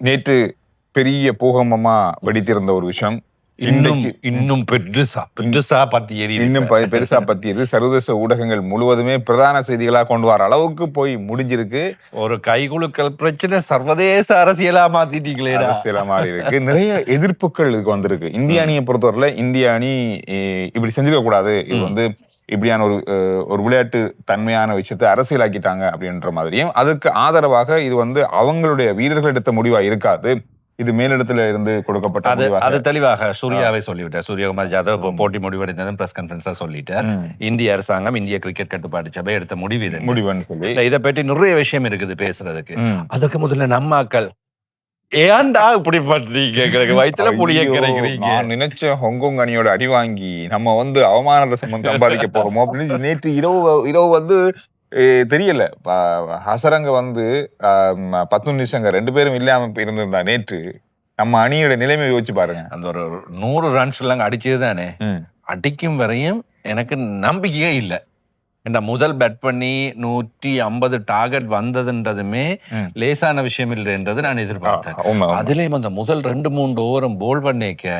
நேற்று பெரிய பூகம்பமா வெடித்திருந்த ஒரு விஷயம் இன்னும் பெருசா பத்தி பெருசா பத்தியது. சர்வதேச ஊடகங்கள் முழுவதுமே பிரதான செய்திகளா கொண்டு வர அளவுக்கு போய் முடிஞ்சிருக்கு. ஒரு கைகுலுக்கல் பிரச்சனை சர்வதேச அரசியலா மாத்திட்டீங்களே. அரசியலா மாறி இருக்கு. நிறைய எதிர்ப்புகள் இதுக்கு வந்திருக்கு. இந்திய அணியை பொறுத்தவரையில இந்திய அணி இப்படி செஞ்சிருக்க கூடாது, இது இப்படியான ஒரு விளையாட்டு தன்மையான விஷயத்தை அரசியலாக்கிட்டாங்க அப்படின்ற மாதிரியும், அதுக்கு ஆதரவாக இது அவங்களுடைய வீரர்கள் எடுத்த முடிவா இருக்காது, இது மேலிடத்துல இருந்து கொடுக்கப்பட்ட அது தெளிவாக சூர்யாவை சொல்லிவிட்டார். சூரியகுமார் யாதவ் போட்டி முடிவடைந்ததும் பிரஸ் கான்ஃபரன்ஸா சொல்லிட்டார். இந்திய அரசாங்கம், இந்திய கிரிக்கெட் கட்டுப்பாட்டு சபை எடுத்த முடிவுன்னு சொல்லி இதை பற்றி நிறைய விஷயம் இருக்குது பேசுறதுக்கு. அதுக்கு முதல்ல நம்மாக்கள் ஏன்டா இப்படி பண்றீங்க, வயிற்றுல புளிய கிடைக்கிறீங்க. நான் நினைச்ச ஹாங்காங் அணியோட அடி வாங்கி நம்ம அவமானத்தை சம்பாதிக்க போறோமோ அப்படின்னு நேற்று இரவு தெரியல. ஹசரங்க 10 நிமிஷங்க 2 பேரும் இல்லாம இருந்திருந்தா நேற்று நம்ம அணியோட நிலைமை யோசிச்சு பாருங்க. அந்த ஒரு 100 ரன்ஸ் எல்லாம் அடிச்சது தானே, அடிக்கும் வரையும் எனக்கு நம்பிக்கையே இல்லை. இந்த முதல் பேட் பண்ணி 150 டார்கெட் வந்ததுன்றதுமே லேசான விஷயம் இல்லைன்றது நான் எதிர்பார்த்தேன். அதுலயும் அந்த முதல் 2-3 ஓவரும் போல் பண்ணிக்க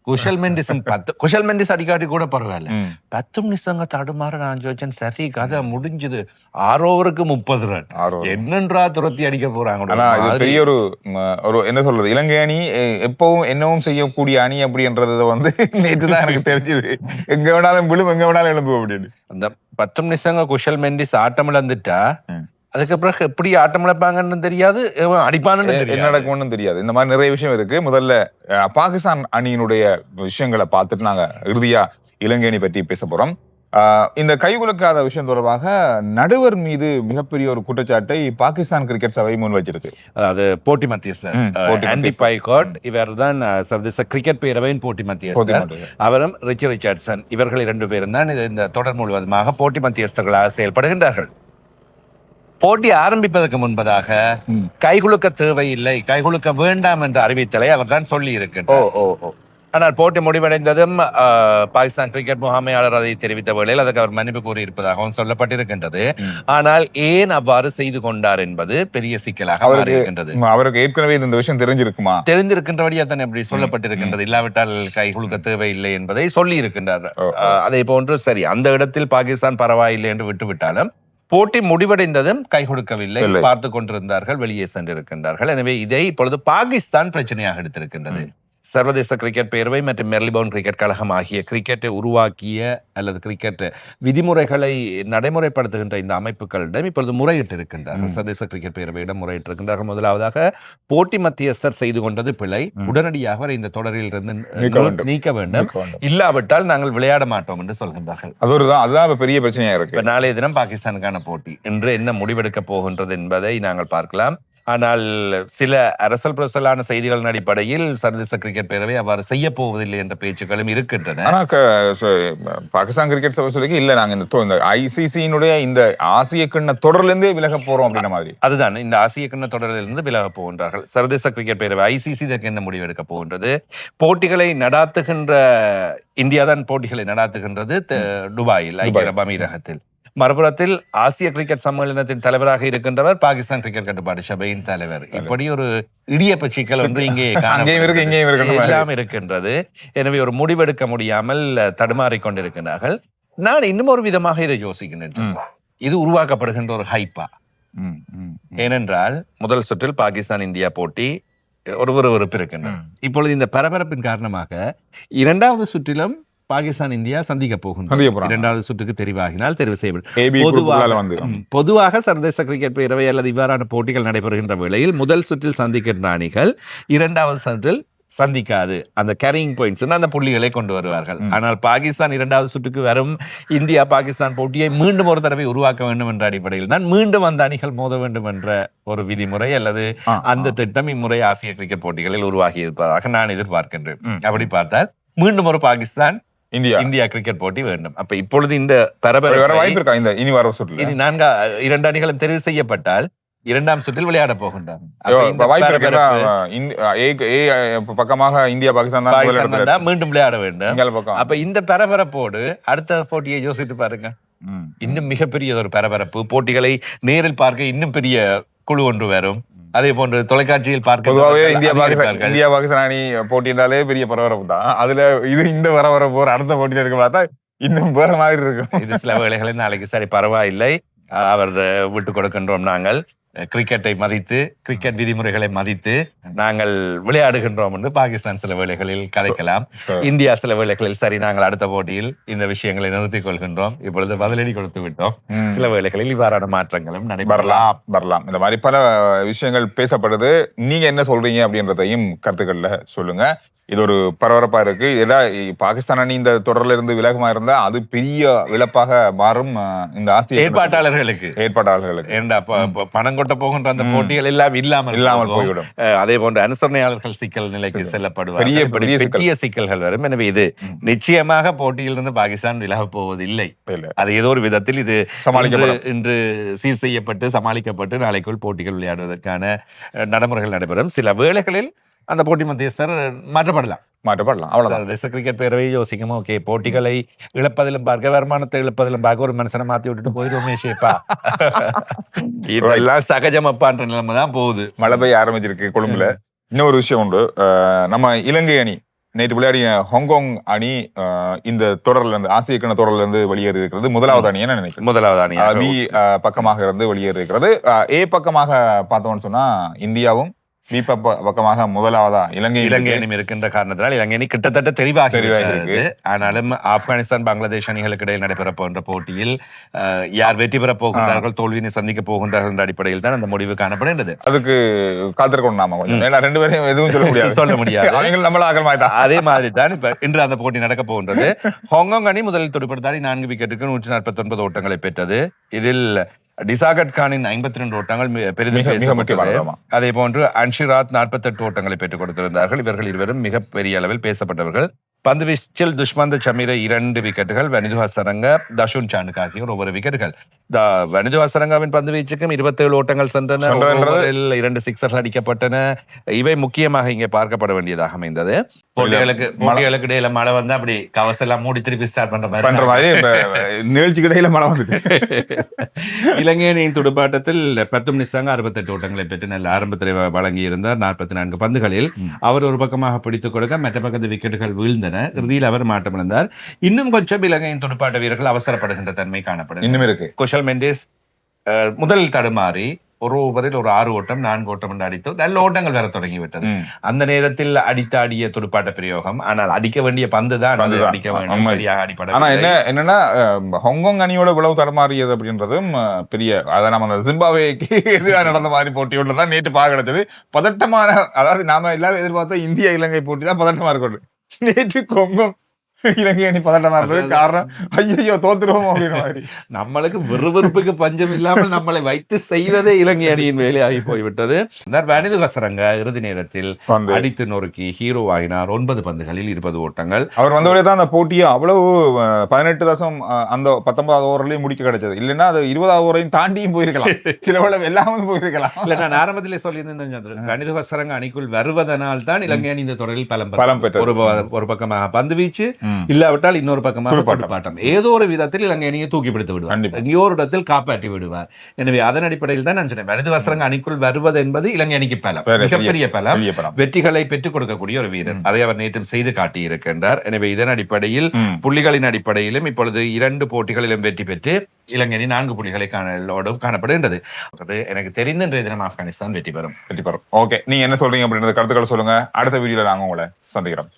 குஷல் மெண்டிஸ் அடிக்காட்டி கூட பரவாயில்ல, 10 நிமிஷங்க தடுமாற நான் யோசிச்சேன். சரி, கதை முடிஞ்சது. 6 ஓவருக்கு 30 ரன் என்னன்றா துரத்தி அடிக்க போறாங்க. பெரிய ஒரு என்ன சொல்றது, இலங்கை அணி எப்பவும் என்னவும் செய்யக்கூடிய அணி அப்படின்றது நேற்றுதான் எனக்கு தெரிஞ்சது. எங்க வேணாலும் விழும், எங்க வேணாலும் எழும்பு அப்படின்னு. அந்த 10 நிமிஷங்க குஷல் மெண்டிஸ் ஆட்டம் இழந்துட்டா அதுக்கப்புறம் எப்படி ஆட்டம் இழப்பாங்கன்னு தெரியாது, அடிப்பான்னு என்ன நடக்கும்னு தெரியாது. இந்த மாதிரி நிறைய விஷயம் இருக்கு. முதல்ல பாகிஸ்தான் அணியினுடைய விஷயங்களை பார்த்துட்டு நாங்க இறுதியா இலங்கை அணி பற்றி பேச போறோம். இந்த கைகுலுக்காத விஷயம் தொடர்பாக நடுவர் மீது மிகப்பெரிய ஒரு குற்றச்சாட்டை பாகிஸ்தான் கிரிக்கெட் சபை முன் வச்சிருக்கு. அதாவது போட்டி மத்தியஸ்தர் ஆண்டி பைகாட், இவர் தான் சர்வதேச கிரிக்கெட் பேரவையின் போட்டி மத்தியஸ்தர். அவரும் ரிச்சர்ட்சன், இவர்கள் 2 பேரும் தான் இந்த தொடர் முழுவதுமாக போட்டி மத்தியஸ்தர்களாக செயல்படுகின்றார்கள். போட்டி ஆரம்பிப்பதற்கு முன்பதாக கைகுலுக்க தேவையில்லை, கைகுலுக்க வேண்டாம் என்ற அறிவித்தலை அவர் தான் சொல்லி இருக்கின்றார். ஆனால் போட்டி முடிவடைந்ததும் பாகிஸ்தான் கிரிக்கெட் முகாமையாளர் அதை தெரிவித்த வேளையில் அதுக்கு அவர் மன்னிப்பு கூறியிருப்பதாகவும் சொல்லப்பட்டிருக்கின்றது. ஆனால் ஏன் அவ்வாறு செய்து கொண்டார் என்பது பெரிய சிக்கலாக இருக்கின்றது. அவருக்கு ஏற்கனவே இந்த விஷயம் தெரிந்திருக்கின்றபடியா தான் எப்படி சொல்லப்பட்டிருக்கின்றது. இல்லாவிட்டால் கைகுலுக்க தேவையில்லை என்பதை சொல்லி இருக்கின்றார். அதே போன்று சரி, அந்த இடத்தில் பாகிஸ்தான் பரவாயில்லை என்று விட்டுவிட்டாலும் போட்டி முடிவடைந்ததும் கை கொடுக்கவில்லை, பார்த்து கொண்டிருந்தார்கள், வெளியே சென்றிருக்கின்றார்கள். எனவே இதை இப்பொழுது பாகிஸ்தான் பிரச்சனையாக எடுத்திருக்கின்றது. சர்வதேச கிரிக்கெட் பேரவை மற்றும் மெர்லிபவுன் கிரிக்கெட் கழகம் ஆகிய கிரிக்கெட்டை உருவாக்கிய அல்லது கிரிக்கெட் விதிமுறைகளை நடைமுறைப்படுத்துகின்ற இந்த அமைப்புகளிடம் இப்பொழுது முறையிட்டு இருக்கின்றார்கள். சர்வதேச கிரிக்கெட் பேரவையிடம் முறையிட்டு இருக்கின்றார்கள். முதலாவதாக போட்டி மத்தியஸ்தர் செய்து கொண்டது பிழை, உடனடியாக இந்த தொடரில் இருந்து நீக்க வேண்டும், இல்லாவிட்டால் நாங்கள் விளையாட மாட்டோம் என்று சொல்கின்றார்கள். அதுதான் பெரிய பிரச்சனையா இருக்கு. நாளைய தினம் பாகிஸ்தானுக்கான போட்டி இன்று என்ன முடிவெடுக்க போகின்றது என்பதை நாங்கள் பார்க்கலாம். ஆனால் சில அரசல் புரசலான செய்திகளின் அடிப்படையில் சர்வதேச கிரிக்கெட் பேரவை அவ்வாறு செய்ய போவதில்லை என்ற பேச்சுக்களும் இருக்கின்றன. பாகிஸ்தான் கிரிக்கெட் சபை சொல்லி இல்ல, நாங்க இந்த ஐசிசியினுடைய இந்த ஆசிய கிண்ண தொடர்லேருந்தே விலக போறோம் அப்படின்ற மாதிரி. அதுதான், இந்த ஆசிய கிண்ண தொடரிலிருந்து விலக போகின்றார்கள். சர்வதேச கிரிக்கெட் பேரவை ஐசிசி இதற்கு என்ன முடிவு எடுக்க போகின்றது? போட்டிகளை நடாத்துகின்ற இந்தியா தான் போட்டிகளை நடாத்துகின்றது துபாயில், ஐக்கிய அரபு அமீரகத்தில். மறுபுறத்தில் ஆசிய கிரிக்கெட் சம்மேளனத்தின் தலைவராக இருக்கின்றவர் பாகிஸ்தான் கிரிக்கெட் கட்டுப்பாட்டு சபையின் தலைவர். இப்படி ஒரு இடியப்ப சிக்கல் ஒன்று இங்கே எல்லாம் இருக்கின்றது. எனவே ஒரு முடிவெடுக்க முடியாமல் தடுமாறிக் கொண்டிருக்கிறார்கள். நான் இன்னும் ஒரு விதமாக இதை யோசிக்கின்றேன். இது உருவாக்கப்படுகின்ற ஒரு ஹைப்பா? ஏனென்றால் முதல் சுற்றில் பாகிஸ்தான் இந்தியா போட்டி ஒரு விறுவிறுப்பு இருக்கின்றன. இப்பொழுது இந்த பரபரப்பின் காரணமாக 2வது சுற்றிலும் பாகிஸ்தான் இந்தியா சந்திக்க போகின்றது. 2வது சுற்றுக்கு தெரிவாகினால் தெரிவு செய்யப்படும். பொதுவாக சர்வதேச கிரிக்கெட் பேரவை அல்லது இவ்வாறான போட்டிகள் நடைபெறுகின்ற வேளையில் முதல் சுற்றில் சந்திக்கின்ற அணிகள் 2வது சுற்றில் சந்திக்காது. அந்த கேரியிங் பாயிண்ட்ஸ் அந்த புள்ளிகளை கொண்டு வருவார்கள். ஆனால் பாகிஸ்தான் 2வது சுற்றுக்கு வரும் இந்தியா பாகிஸ்தான் போட்டியை மீண்டும் ஒரு தடவை உருவாக்க வேண்டும் என்ற அடிப்படையில் தான் மீண்டும் அந்த அணிகள் மோத வேண்டும் என்ற ஒரு விதிமுறை அல்லது அந்த திட்டம் இம்முறை ஆசிய கிரிக்கெட் போட்டிகளில் உருவாகி இருப்பதாக நான் எதிர்பார்க்கின்றேன். அப்படி பார்த்தால் மீண்டும் ஒரு பாகிஸ்தான் இந்தியா கிரிக்கெட் போட்டி வேண்டும். அப்ப இப்பொழுது இந்த பரபரப்பு 2 அணிகளும் தெரிவு செய்யப்பட்டால் 2ஆம் சுற்றில் விளையாட போகின்றார். பக்கமாக இந்தியா பாகிஸ்தான் மீண்டும் விளையாட வேண்டும். அப்ப இந்த பரபரப்போடு அடுத்த போட்டியை யோசித்து பாருங்க. இன்னும் மிகப்பெரிய ஒரு பரபரப்பு, போட்டிகளை நேரில் பார்க்க இன்னும் பெரிய குழு ஒன்று வரும். அதே போன்று தொலைக்காட்சியில் பொதுவாகவே இந்தியா பார்க்க பாகிஸ்தான் அணி போட்டினாலே பெரிய பரபரப்பு தான். அதுல இது இந்த பரபரப்பு போற அடுத்த போட்டியில இருக்க பார்த்தா இன்னும் வேற மாதிரி இருக்கும். இது சில வேளைகளில் நாளைக்கு சரி பரவாயில்லை, அவர் விட்டு கொடுக்கின்றோம், நாங்கள் கிரிக்கெட்டை மதித்து கிரிக்கெட் விதிமுறைகளை மதித்து நாங்கள் விளையாடுகின்றோம் என்று பாகிஸ்தான் சில வேளைகளில் கதைக்கலாம். இந்தியா சில வேளைகளில் சரி நாங்கள் அடுத்த போட்டியில் இந்த விஷயங்களை நிறுத்திக் கொள்கின்றோம், இப்பொழுது பதிலடி கொடுத்து விட்டோம். சில வேளைகளில் இவ்வாறான மாற்றங்களும் வரலாம். இந்த மாதிரி பல விஷயங்கள் பேசப்படுது. நீங்க என்ன சொல்றீங்க அப்படின்றதையும் கருத்துக்கள்ல சொல்லுங்க. இது ஒரு பரபரப்பா இருக்கு. பாகிஸ்தான் அணி இந்த தொடர்ல இருந்து விலகுமா இருந்தா அது பெரிய இழப்பாக மாறும் இந்த ஆசிய ஏற்பாட்டாளர்களுக்கு. பணம் கொட்ட போகின்ற அந்த போட்டிகள் எல்லாம் இல்லாமல் போய்விடும். அதே போன்ற அனுசரணையாளர்கள் சிக்கல் நிலைக்கு செல்லப்படுவார், பெரிய சிக்கல்கள் வரும். எனவே இது நிச்சயமாக போட்டியிலிருந்து பாகிஸ்தான் விலகப் போவதில்லை. அது ஏதோ ஒரு விதத்தில் இது இன்று சீர் செய்யப்பட்டு சமாளிக்கப்பட்டு நாளைக்குள் போட்டிகள் விளையாடுவதற்கான நடைமுறைகள் நடைபெறும். சில வேளைகளில் அந்த போட்டி மத்தியஸ்தர் மாற்றப்படலாம். அவ்வளவுதான். தேச கிரிக்கெட் பேரவை யோசிக்கும், ஓகே, போட்டிகளை இழப்பதிலும் பார்க்க, வருமானத்தை இழப்பதிலும் பார்க்க ஒரு மனுஷனை மாத்தி விட்டுட்டு போயிடுவோமே ஷேப்பா. இதெல்லாம் சகஜமப்பான்ற நிலைமை தான் போகுது. மழை பெய்ய ஆரம்பிச்சிருக்கு கொழும்புல. இன்னொரு விஷயம் உண்டு. நம்ம இலங்கை அணி நேற்று விளையாடிய ஹாங்காங் அணி இந்த தொடர்ல இருந்து ஆசிய கிண்ண தொடர்ல இருந்து வெளியேறி இருக்கிறது முதலாவது அணி என்ன நினைக்கிறேன். முதலாவது அணி பி பக்கமாக இருந்து வெளியேறி இருக்கிறது. ஏ பக்கமாக பார்த்தோம்னு சொன்னா இந்தியாவும், பி பக்கமாக முதலாவதா இலங்கை அணி இருக்கின்ற காரணத்தினால் இலங்கை அணி கிட்டத்தட்ட தெரிவாக இருக்கு. ஆனாலும் ஆப்கானிஸ்தான் பங்களாதேஷ் அணிகளுக்கு இடையில் நடைபெற போன்ற போட்டியில் யார் வெற்றி பெற போகின்றார்கள், தோல்வியினை சந்திக்க போகின்றார்கள் என்ற அடிப்படையில் தான் அந்த முடிவு காணப்படுகின்றது. அதுக்கு காத்திருக்கணும் நாம கொஞ்சம். ரெண்டு பேரும் எதுவும் சொல்ல முடியாது. அதே மாதிரி தான் இப்ப இன்று அந்த போட்டி நடக்க போகின்றது. ஹாங்காங் அணி முதலில் துடுப்படுத்தாடி 4 விக்கெட்டுக்கு 149 ஓட்டங்களை பெற்றது. இதில் டிசாகட் கானின் 52 ஓட்டங்கள் பெரிதும் பேசப்பட்டது. அதே போன்று அன்ஷிராத் 48 ஓட்டங்களை பெற்றுக் கொடுத்திருந்தார்கள். இவர்கள் இருவரும் மிகப்பெரிய அளவில் பேசப்பட்டவர்கள். பந்து வீச்சில் துஷ்மந்த சமீர 2 விக்கெட்டுகள், வனிது ஹசரங்க, தஷுன் சானுக் ஆகியோர் 1 விக்கெட்டுகள். வனிது ஹசரங்காவின் பந்து வீச்சுக்கும் 27 ஓட்டங்கள் சென்றன, 2 சிக்ஸர்கள் அடிக்கப்பட்டன. இவை முக்கியமாக இங்கே பார்க்கப்பட வேண்டியதாக அமைந்தது. போட்டிகளுக்கு இடையில மழை வந்து அப்படி கவசெல்லாம் மூடி திருப்பி ஸ்டார்ட் பண்ற மாதிரி நிகழ்ச்சிக்கு இடையில மழை வந்து இலங்கை அணியின் துடுப்பாட்டத்தில் பிரத்தும் நிசாங்க 68 ஓட்டங்களை பெற்று நல்ல ஆரம்பத்தில் வழங்கி இருந்தார். 44 பந்துகளில் அவர் ஒரு பக்கமாக பிடித்துக் கொடுக்க மற்ற பக்கத்து விக்கெட்டுகள் வீழ்ந்தன. இறுதியில் அவர் மாற்றமடைந்தார். இன்னும் கொஞ்சம் இலங்கையின் துடுப்பாட்ட வீரர்கள் அவசரப்படுகின்ற தன்மை காணப்படும். இன்னும் இருக்கு. குஷல் மெண்டேஸ் முதலில் தடுமாறி ஒரு ஓவரில் ஒரு 6 ஓட்டம் 4 ஓட்டம் என்று அடித்து நல்ல ஓட்டங்கள் வர தொடங்கிவிட்டது. அந்த நேரத்தில் அடித்தாடிய துடுப்பாட்ட பிரயோகம், ஆனால் அடிக்க வேண்டிய பந்து தான் அடிக்க வேண்டும், சரியாக அடிப்பட. ஆனா என்னன்னா ஹாங்காங் அணியோட இவ்வளவு தடுமாறியது அப்படின்றதும் பெரிய, அதை நம்ம ஜிம்பாப்வேக்கு எதிராக நடந்த மாதிரி போட்டியோட தான் நேற்று பார்க்க கிடைச்சது. பதட்டமான, அதாவது நாம எல்லாரும் எதிர்பார்த்த இந்தியா இலங்கை போட்டி தான் பதட்டமா இருக்கணும். நேற்று ஹாங்காங் இலங்கை அணி பதட்டமா இருந்தது. காரணம் ஐயோ தோத்துருவோம் அப்படின்ற மாதிரி. நம்மளுக்கு விறுவிறுப்புக்கு பஞ்சம் இல்லாமல் நம்மளை வைத்து செய்வதே இலங்கை அணியின் வேலையாகி போய்விட்டது. வனிது ஹசரங்க இறுதி நேரத்தில் அடித்து நொறுக்கி ஹீரோ ஆகினார். 9 பந்துகளில் 20 ஓட்டங்கள். அவர் வந்தவரே தான் அந்த போட்டியை அவ்வளவு 18 தசம் அந்த 19வது ஓவர்லயும் முடிக்க கிடைச்சது. இல்லைன்னா அது 20வது ஓவரையும் தாண்டியும் போயிருக்கலாம், சில வேளை எல்லாமே போயிருக்கலாம். இல்ல, நான் ஆரம்பத்திலே சொல்லியிருந்தேன், வனிது ஹசரங்க அணிக்குள் வருவதனால் தான் இலங்கை அணி இந்த தொடரில் பலம் பெற்றது. ஒரு பக்கமாக பந்து வீச்சு, இல்லாவிட்டால் இன்னொரு பக்கமாக துடுப்பாட்டம். ஏதோ ஒரு விதத்தில் இலங்கை அணியை தூக்கி பிடித்து விடுவார், எங்கேயோ ஒரு இடத்தில் காப்பாற்றி விடுவார். எனவே அதன் அடிப்படையில் தான் நான் சொன்னேன், வனிது ஹசரங்க அணிக்குள் வருவது என்பது இலங்கை அணிக்கு பலம், மிகப்பெரிய பலம், வெற்றிகளை பெற்றுக் கொடுக்கக்கூடிய ஒரு வீரர். அதை அவர் நேற்று செய்து காட்டியிருக்கின்றார். எனவே இதன் அடிப்படையில் புள்ளிகளின் அடிப்படையிலும் இப்பொழுது 2 போட்டிகளிலும் வெற்றி பெற்று இலங்கை அணி 4 புள்ளிகளை காணப்படுகின்றது. எனக்கு தெரிந்த இன்றைய தினம் ஆப்கானிஸ்தான் வெற்றி பெறும். ஓகே, நீங்க என்ன சொல்றீங்க அப்படின்றது கருத்துக்களை சொல்லுங்க. அடுத்த வீடியோல நாங்க உங்களை சந்திக்கிறோம்.